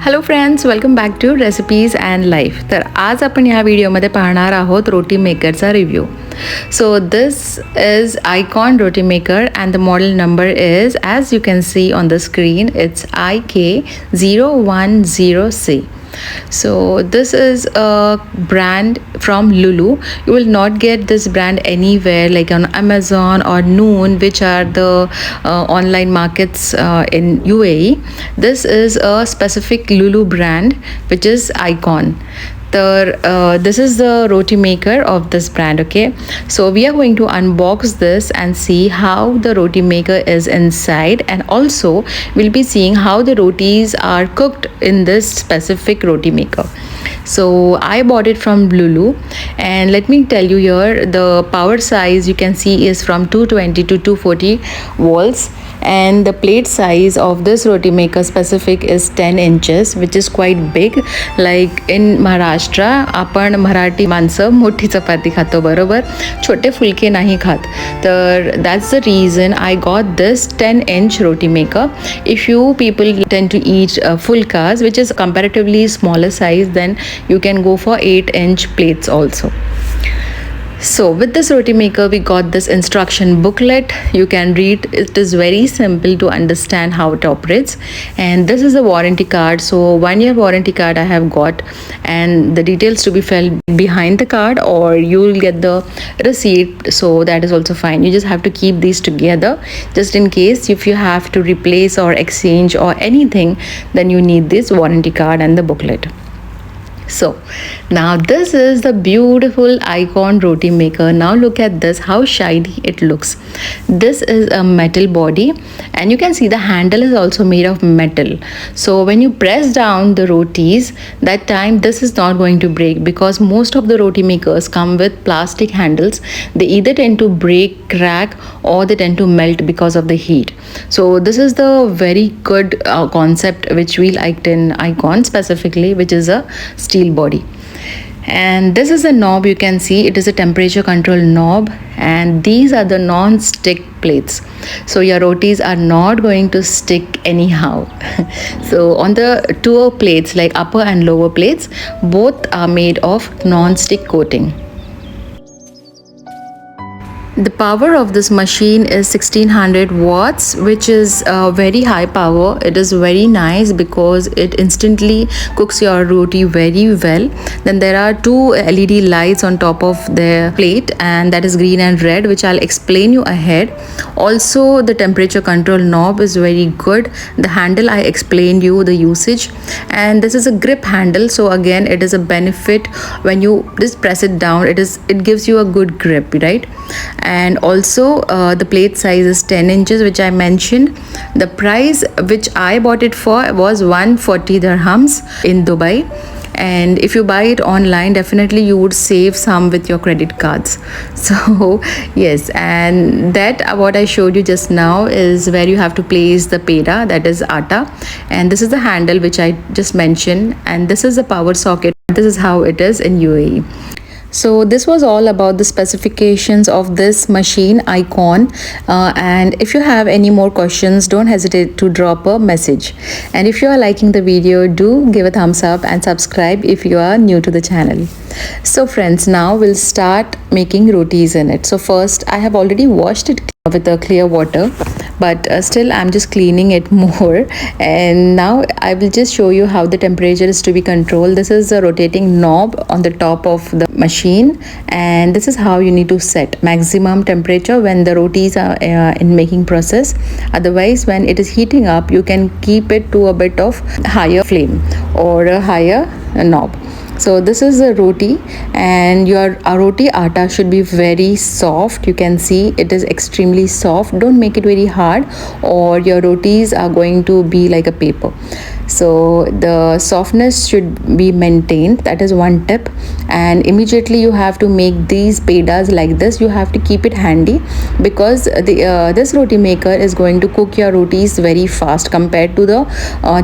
Hello friends, welcome back to recipes and life. तर आज आपण ह्या व्हिडिओमध्ये पाहणार आहोत रोटी मेकरचा review. So this is Icon roti maker and the model number is, as you can see on the screen, it's IK010C. So this is a brand from Lulu. You will not get this brand anywhere like on Amazon or Noon, which are the online markets in UAE. This is a specific Lulu brand, which is IKON. This is the roti maker of this brand. Okay, so we are going to unbox this and see how the roti maker is inside, and also we'll be seeing how the rotis are cooked in this specific roti maker. So I bought it from Lulu, and let me tell you here, the power size you can see is from 220 to 240 volts, and the plate size of this roti maker specific is 10 inches, which is quite big. Like in Maharashtra, आपण मराठी माणसं मोठी चपाती खातो बरोबर, छोटे फुलके नाही खात. तर that's the reason I got this 10-inch roti maker. If you people tend to eat fulkas, which is comparatively smaller size, then you can go for 8-inch plates also. So with this roti maker, we got this instruction booklet. You can read. It is very simple to understand how it operates. And this is a warranty card. So 1-year warranty card I have got, and the details to be filled behind the card, or you'll get the receipt. So that is also fine. You just have to keep these together just in case if you have to replace or exchange or anything, then you need this warranty card and the booklet. So now this is the beautiful IKON Roti Maker. Now look at this, how shiny it looks. This is a metal body, and you can see the handle is also made of metal. So when you press down the rotis, that time this is not going to break, because most of the roti makers come with plastic handles. They either tend to break, crack, or they tend to melt because of the heat. So this is the very good concept which we liked in IKON specifically, which is a steel body. And this is a knob. You can see it is a temperature control knob, and these are the non-stick plates, so your rotis are not going to stick anyhow. So on the two plates, like upper and lower plates, both are made of non-stick coating. The power of this machine is 1600 watts, which is very high power. It is very nice because it instantly cooks your roti very well. Then there are two LED lights on top of the plate, and that is green and red, which I'll explain you ahead. Also the temperature control knob is very good. The handle, I explained you the usage, and this is a grip handle, so again it is a benefit. When you just press it down, it gives you a good grip, right? And also the plate size is 10 inches, which I mentioned. The price which I bought it for was 140 dirhams in Dubai, and if you buy it online, definitely you would save some with your credit cards. So yes, and that what I showed you just now is where you have to place the peda, that is atta, and this is the handle which I just mentioned, and this is the power socket. This is how it is in UAE. So this was all about the specifications of this machine IKON, and if you have any more questions, don't hesitate to drop a message. And if you are liking the video, do give a thumbs up and subscribe if you are new to the channel. So friends, now we'll start making rotis in it. So first, I have already washed it with the clear water, but still I'm just cleaning it more. And now I will just show you how the temperature is to be controlled. This is a rotating knob on the top of the machine, and this is how you need to set maximum temperature when the rotis are in making process. Otherwise, when it is heating up, you can keep it to a bit of higher flame or a higher knob. So this is a roti, and your roti atta should be very soft. You can see it is extremely soft. Don't make it very hard, or your rotis are going to be like a paper. So the softness should be maintained. That is one tip. And immediately you have to make these pedas like this. You have to keep it handy, because this roti maker is going to cook your rotis very fast compared to the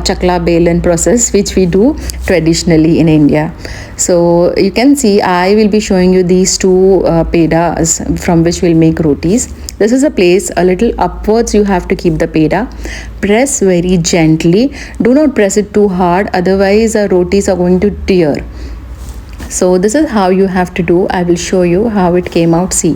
chakla belan process which we do traditionally in India. So you can see I will be showing you these two pedas from which we'll make rotis. This is a place a little upwards you have to keep the peda. Press very gently. Do not press it too hard, otherwise the rotis are going to tear. So this is how you have to do. I will show you how it came out. See,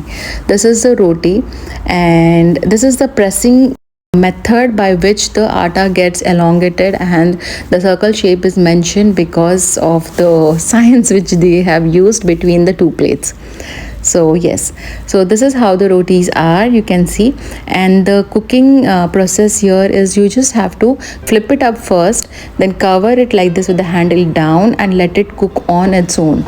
this is the roti, and this is the pressing method by which the atta gets elongated, and the circle shape is mentioned because of the science which they have used between the two plates. So yes, so this is how the rotis are, you can see. And the cooking process here is you just have to flip it up first, then cover it like this with the handle down and let it cook on its own.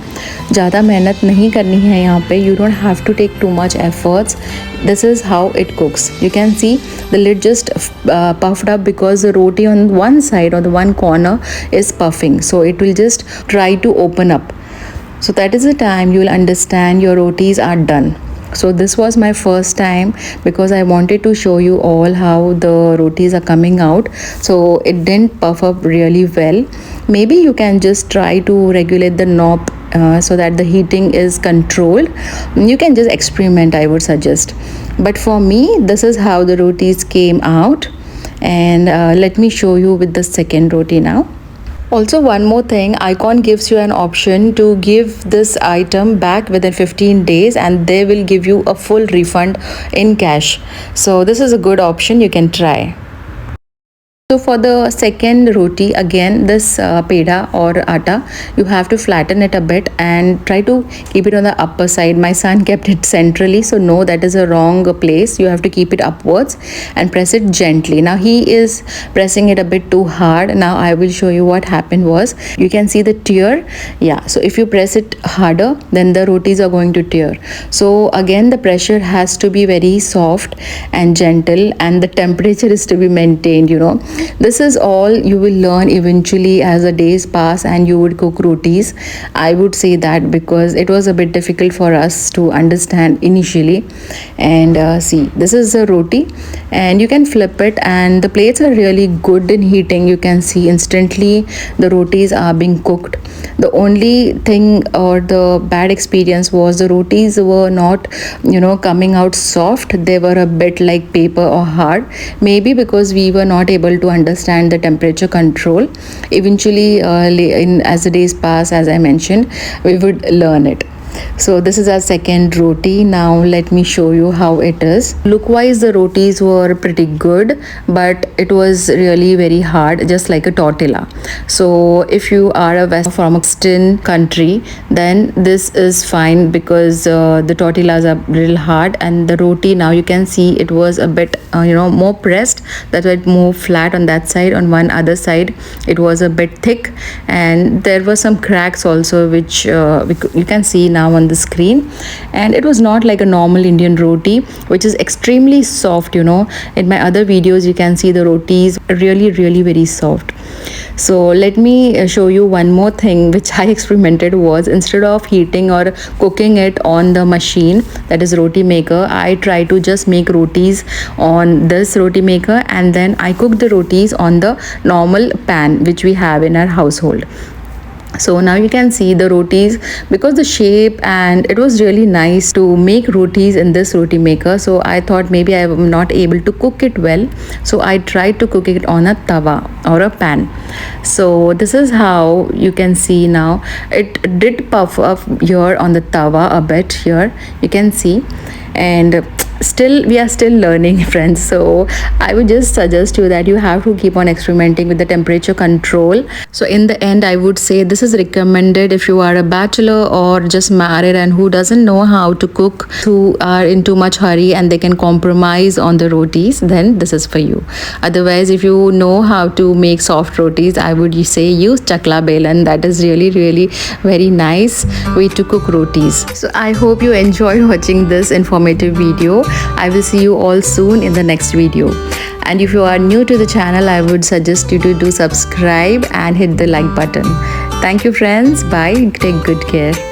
ज़्यादा मेहनत नहीं करनी है यहाँ पे, you don't have to take too much efforts. This is how it cooks. You can see the lid just puffed up because the roti on one side or the one corner is puffing, so it will just try to open up. So that is the time you will understand your rotis are done. So this was my first time because I wanted to show you all how the rotis are coming out. So it didn't puff up really well. Maybe you can just try to regulate the knob so that the heating is controlled. You can just experiment, I would suggest. But for me, this is how the rotis came out. And let me show you with the second roti now. Also, one more thing, IKON gives you an option to give this item back within 15 days and they will give you a full refund in cash. So this is a good option, you can try. So for the second roti, again this peda or atta, you have to flatten it a bit and try to keep it on the upper side. My son kept it centrally, so no, that is a wrong place. You have to keep it upwards and press it gently. Now he is pressing it a bit too hard. Now I will show you what happened was, you can see the tear. Yeah, so if you press it harder, then the rotis are going to tear. So again, the pressure has to be very soft and gentle, and the temperature is to be maintained, you know. This is all you will learn eventually as the days pass and you would cook rotis. I would say that because it was a bit difficult for us to understand initially. And see, this is the roti and you can flip it, and the plates are really good in heating. You can see instantly the rotis are being cooked. The only thing or the bad experience was the rotis were not, you know, coming out soft. They were a bit like paper or hard, maybe because we were not able to understand the temperature control. Eventually as the days pass, as I mentioned, we would learn it. So this is our second roti. Now let me show you how it is. Look wise, the rotis were pretty good, but it was really very hard, just like a tortilla. So if you are from a western country, then this is fine because the tortillas are real hard, and the roti, now you can see it was a bit more pressed. That's why it more flat on that side. On one other side it was a bit thick, and there were some cracks also, which you can see now on the screen. And it was not like a normal Indian roti, which is extremely soft. In my other videos you can see the rotis really very soft. So let me show you one more thing which I experimented was, instead of heating or cooking it on the machine, that is roti maker, I try to just make rotis on this roti maker, and then I cook the rotis on the normal pan which we have in our household. So now you can see the rotis, because the shape, and it was really nice to make rotis in this roti maker. So I thought maybe I am not able to cook it well, so I tried to cook it on a tawa or a pan. So this is how you can see now. It did puff up here on the tawa a bit here, you can see. And still we are still learning, friends. So I would just suggest you that you have to keep on experimenting with the temperature control. So in the end, I would say this is recommended if you are a bachelor or just married and who doesn't know how to cook, who are in too much hurry and they can compromise on the rotis, then this is for you. Otherwise, if you know how to make soft rotis, I would say use chakla belan. That is really very nice way to cook rotis. So I hope you enjoyed watching this informative video. I will see you all soon in the next video. And if you are new to the channel, I would suggest you to do subscribe and hit the like button. Thank you, friends. Bye. Take good care.